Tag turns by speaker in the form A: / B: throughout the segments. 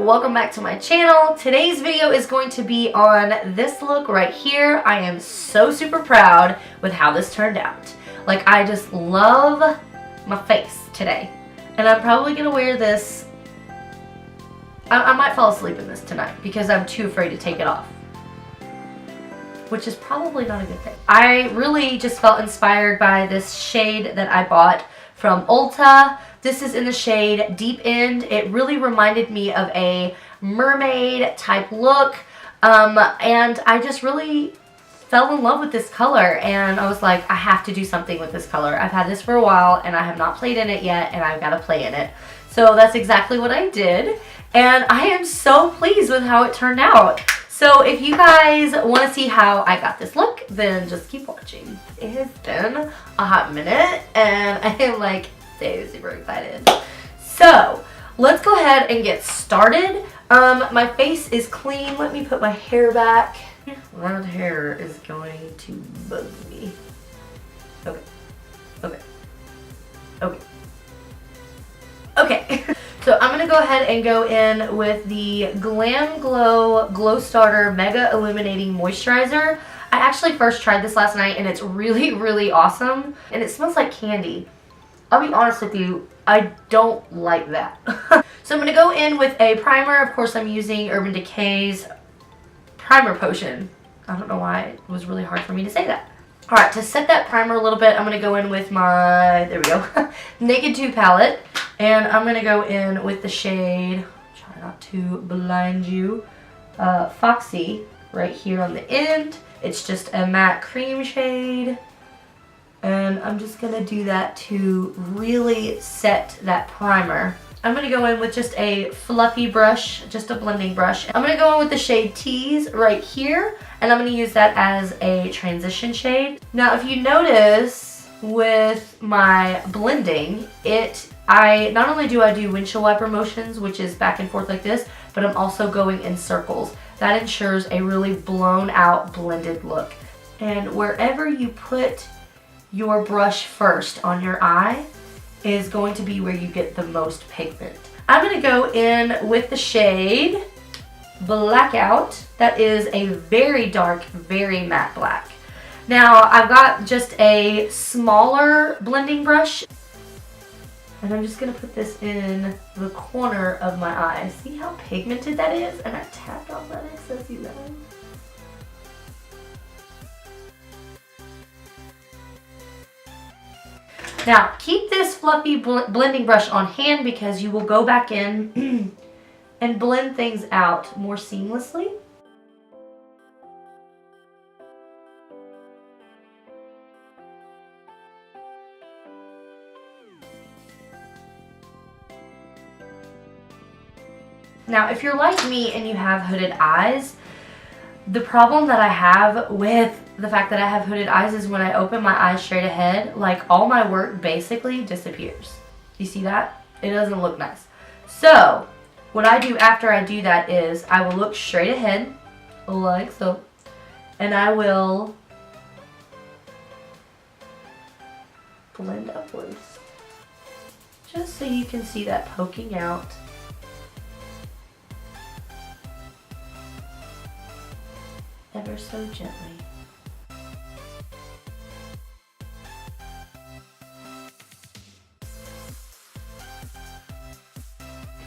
A: welcome back to my channel. Today's video is going to be on this look right here. I am so super proud with how this turned out. Like, I just love my face today. And I'm probably going to wear this. I might fall asleep in this tonight because I'm too afraid to take it off, which is probably not a good thing. I really just felt inspired by this shade that I bought from Ulta. This is in the shade Deep End. It really reminded me of a mermaid type look, and I just really fell in love with this color, and I was like, I have to do something with this color. I've had this for a while and I have not played in it yet, and I've got to play in it. So that's exactly what I did, and I am so pleased with how it turned out. So if you guys want to see how I got this look, then just keep watching. It has been a hot minute and I am like so super excited. So let's go ahead and get started. My face is clean. Let me put my hair back. That hair is going to bug me. Okay. Okay. Okay. Okay. So I'm going to go ahead and go in with the GlamGlow Glow Starter Mega Illuminating Moisturizer. I actually first tried this last night and it's really, really awesome. And it smells like candy. I'll be honest with you, I don't like that. So I'm going to go in with a primer. Of course, I'm using Urban Decay's Primer Potion. I don't know why it was really hard for me to say that. Alright, to set that primer a little bit, I'm going to go in with my, there we go, Naked 2 palette. And I'm going to go in with the shade, try not to blind you, Foxy, right here on the end. It's just a matte cream shade. And I'm just going to do that to really set that primer. I'm going to go in with just a fluffy brush, just a blending brush. I'm going to go in with the shade Tease right here. And I'm going to use that as a transition shade. Now if you notice with my blending, not only do I do windshield wiper motions, which is back and forth like this, but I'm also going in circles. That ensures a really blown out blended look. And wherever you put your brush first on your eye is going to be where you get the most pigment. I'm going to go in with the shade Blackout. That is a very dark, very matte black. Now I've got just a smaller blending brush. And I'm just going to put this in the corner of my eye. See how pigmented that is? And I tapped off that excess, you guys. Now, keep this fluffy blending brush on hand because you will go back in and blend things out more seamlessly. Now, if you're like me and you have hooded eyes, the problem that I have with the fact that I have hooded eyes is when I open my eyes straight ahead, like all my work basically disappears. You see that? It doesn't look nice. So, what I do after I do that is I will look straight ahead, like so, and I will blend upwards. Just so you can see that poking out. Ever so gently.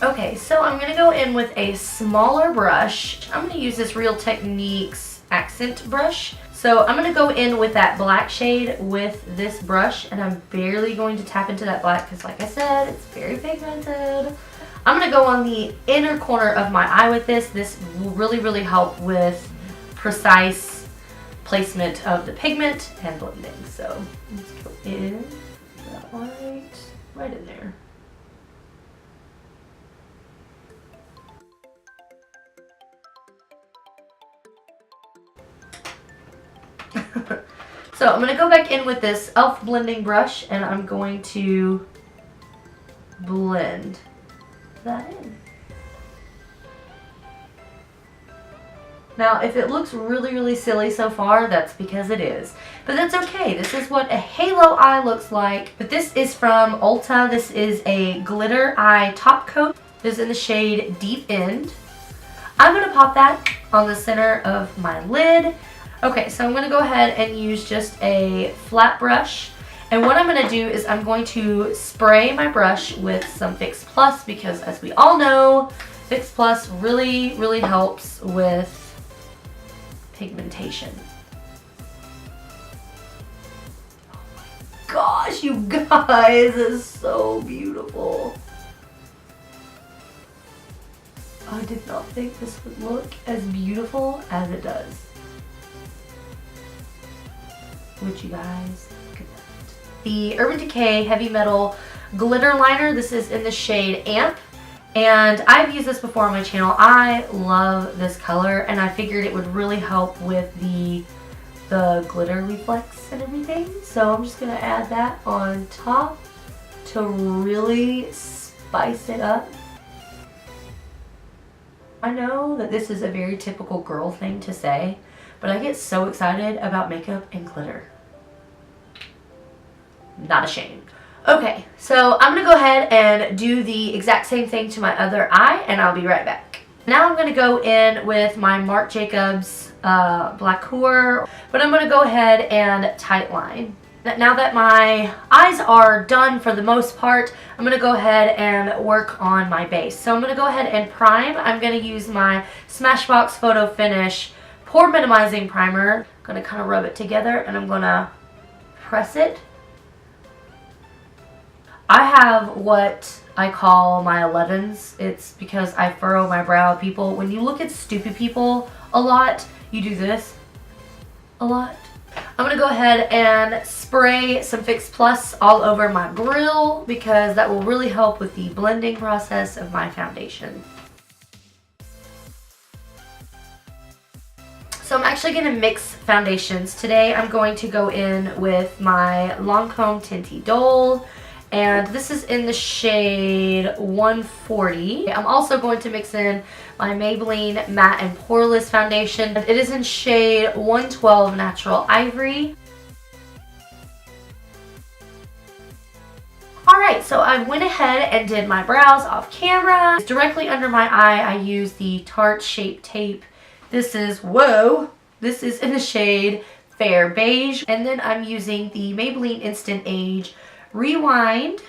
A: Okay, so I'm going to go in with a smaller brush. I'm going to use this Real Techniques accent brush. So I'm going to go in with that black shade with this brush, and I'm barely going to tap into that black because, like I said, it's very pigmented. I'm going to go on the inner corner of my eye with this. This will really, really help with precise placement of the pigment and blending. So let's go in that right in there. So I'm going to go back in with this e.l.f. blending brush and I'm going to blend that in. Now, if it looks really, really silly so far, that's because it is. But that's okay. This is what a halo eye looks like. But this is from Ulta. This is a glitter eye top coat. This is in the shade Deep End. I'm going to pop that on the center of my lid. Okay, so I'm going to go ahead and use just a flat brush. And what I'm going to do is I'm going to spray my brush with some Fix Plus because, as we all know, Fix Plus really, really helps with pigmentation. Oh my gosh, you guys, it's so beautiful. I did not think this would look as beautiful as it does. Would you guys look at that? The Urban Decay Heavy Metal Glitter Liner. This is in the shade Amp. And I've used this before on my channel. I love this color and I figured it would really help with the glitter reflex and everything. So I'm just going to add that on top to really spice it up. I know that this is a very typical girl thing to say, but I get so excited about makeup and glitter. Not ashamed. Okay, so I'm going to go ahead and do the exact same thing to my other eye, and I'll be right back. Now I'm going to go in with my Marc Jacobs Blacquer, but I'm going to go ahead and tight line. Now that my eyes are done for the most part, I'm going to go ahead and work on my base. So I'm going to go ahead and prime. I'm going to use my Smashbox Photo Finish Pore Minimizing Primer. I'm going to kind of rub it together and I'm going to press it. I have what I call my 11s. It's because I furrow my brow. People, when you look at stupid people a lot, you do this a lot. I'm going to go ahead and spray some Fix Plus all over my grill because that will really help with the blending process of my foundation. So I'm actually going to mix foundations today. I'm going to go in with my Lancome Teint Idole. And this is in the shade 140. I'm also going to mix in my Maybelline Matte and Poreless Foundation. It is in shade 112 Natural Ivory. Alright, so I went ahead and did my brows off camera. Directly under my eye, I use the Tarte Shape Tape. This is, whoa, this is in the shade Fair Beige. And then I'm using the Maybelline Instant Age Rewind,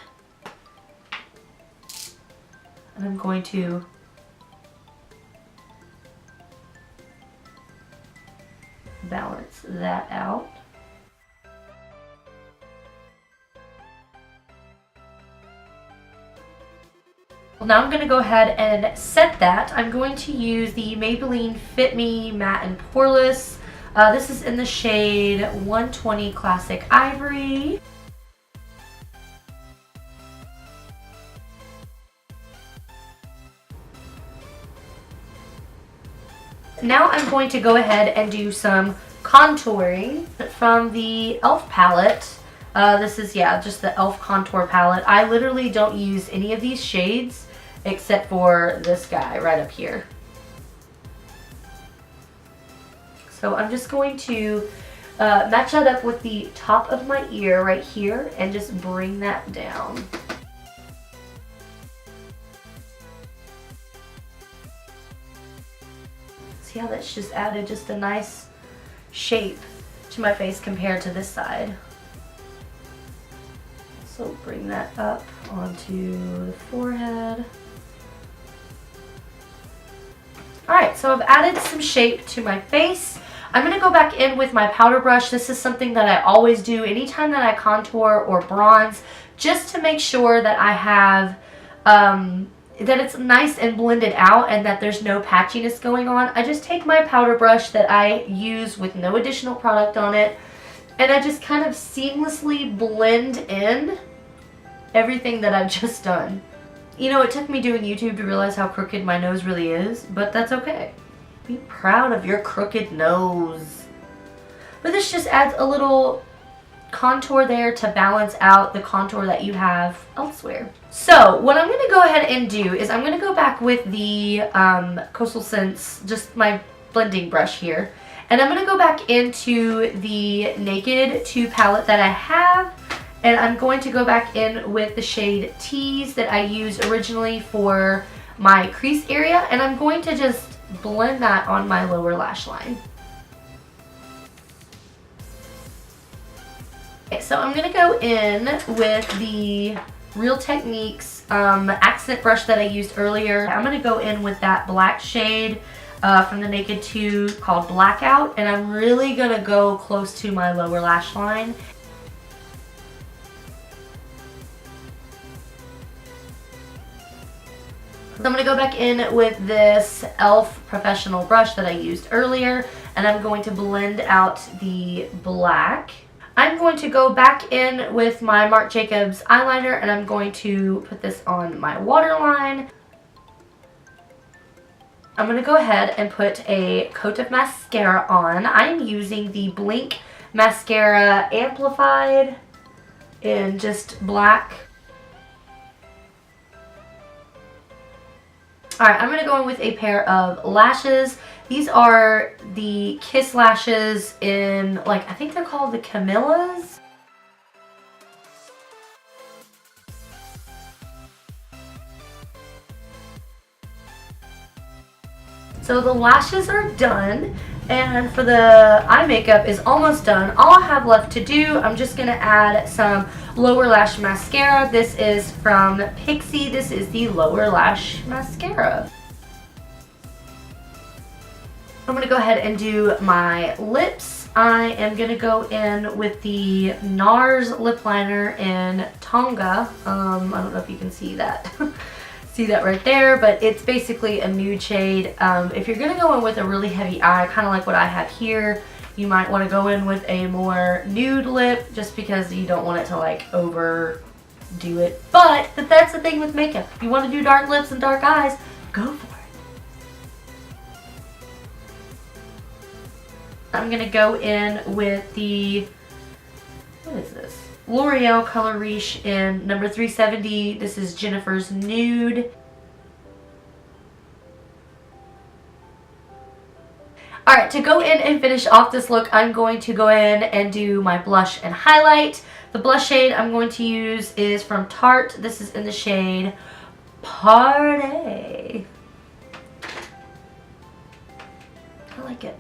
A: and I'm going to balance that out. Well, now I'm going to go ahead and set that. I'm going to use the Maybelline Fit Me Matte and Poreless. This is in the shade 120 Classic Ivory. Now I'm going to go ahead and do some contouring from the E.L.F. palette. This is, yeah, just the E.L.F. contour palette. I literally don't use any of these shades except for this guy right up here. So I'm just going to match that up with the top of my ear right here and just bring that down. See how that's just added just a nice shape to my face compared to this side. So bring that up onto the forehead. Alright, so I've added some shape to my face. I'm going to go back in with my powder brush. This is something that I always do anytime that I contour or bronze, just to make sure that I have that it's nice and blended out and that there's no patchiness going on. I just take my powder brush that I use with no additional product on it and I just kind of seamlessly blend in everything that I've just done. You know, it took me doing YouTube to realize how crooked my nose really is, but that's okay. Be proud of your crooked nose. But this just adds a little contour there to balance out the contour that you have elsewhere. So what I'm going to go ahead and do is I'm going to go back with the Coastal Scents, just my blending brush here, and I'm going to go back into the Naked 2 palette that I have, and I'm going to go back in with the shade Tease that I used originally for my crease area, and I'm going to just blend that on my lower lash line. Okay, so I'm going to go in with the Real Techniques accent brush that I used earlier. I'm going to go in with that black shade from the Naked 2 called Blackout, and I'm really going to go close to my lower lash line. So I'm going to go back in with this E.L.F. professional brush that I used earlier, and I'm going to blend out the black. I'm going to go back in with my Marc Jacobs eyeliner, and I'm going to put this on my waterline. I'm going to go ahead and put a coat of mascara on. I'm using the Blinc Mascara Amplified in just black. Alright, I'm going to go in with a pair of lashes. These are the Kiss lashes in, like, I think they're called the Camellias. So the lashes are done, and for the eye makeup is almost done. All I have left to do, I'm just going to add some lower lash mascara. This is from Pixi. This is the lower lash mascara. I'm going to go ahead and do my lips. I am going to go in with the Nars lip liner in Tonga. I don't know if you can see that. See that right there, but it's basically a nude shade. If you're going to go in with a really heavy eye, kind of like what I have here, you might want to go in with a more nude lip just because you don't want it to like overdo it. But that's the thing with makeup. If you want to do dark lips and dark eyes, go for it. I'm going to go in with the, what is this? L'Oreal Color Riche in number 370. This is Jennifer's Nude. Alright, to go in and finish off this look, I'm going to go in and do my blush and highlight. The blush shade I'm going to use is from Tarte. This is in the shade Party. I like it.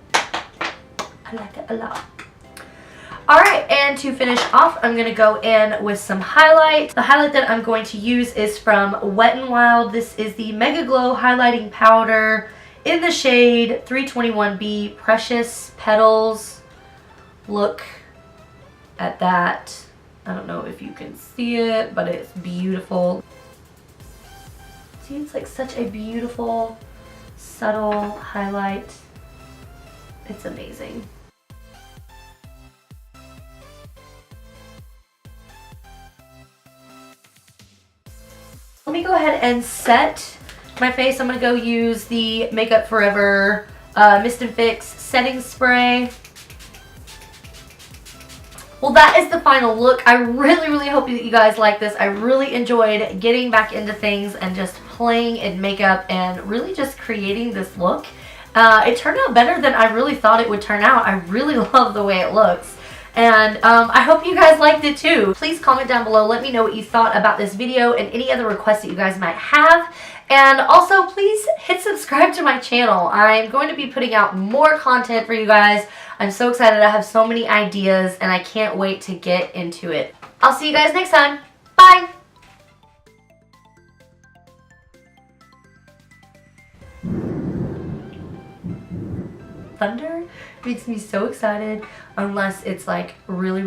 A: I like it a lot. Alright, and to finish off, I'm going to go in with some highlight. The highlight that I'm going to use is from Wet n Wild. This is the Mega Glow Highlighting Powder in the shade 321B Precious Petals. Look at that. I don't know if you can see it, but it's beautiful. See, it's like such a beautiful, subtle highlight. It's amazing. Let me go ahead and set my face. I'm going to go use the Makeup Forever Mist and Fix setting spray. Well, that is the final look. I really hope that you guys like this. I really enjoyed getting back into things and just playing in makeup and really just creating this look. It turned out better than I really thought it would turn out. I really love the way it looks. And I hope you guys liked it too. Please comment down below. Let me know what you thought about this video and any other requests that you guys might have. And also, please hit subscribe to my channel. I'm going to be putting out more content for you guys. I'm so excited. I have so many ideas and I can't wait to get into it. I'll see you guys next time. Bye! Thunder makes me so excited unless it's like really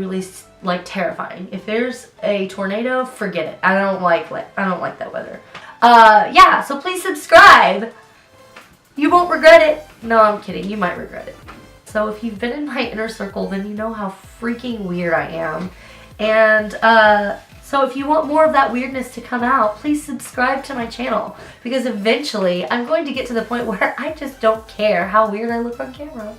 A: like terrifying. If there's a tornado, forget it. I don't like that weather. Yeah, so please subscribe. You won't regret it. No, I'm kidding. You might regret it. So if you've been in my inner circle, then you know how freaking weird I am. And so if you want more of that weirdness to come out, please subscribe to my channel. Because eventually, I'm going to get to the point where I just don't care how weird I look on camera.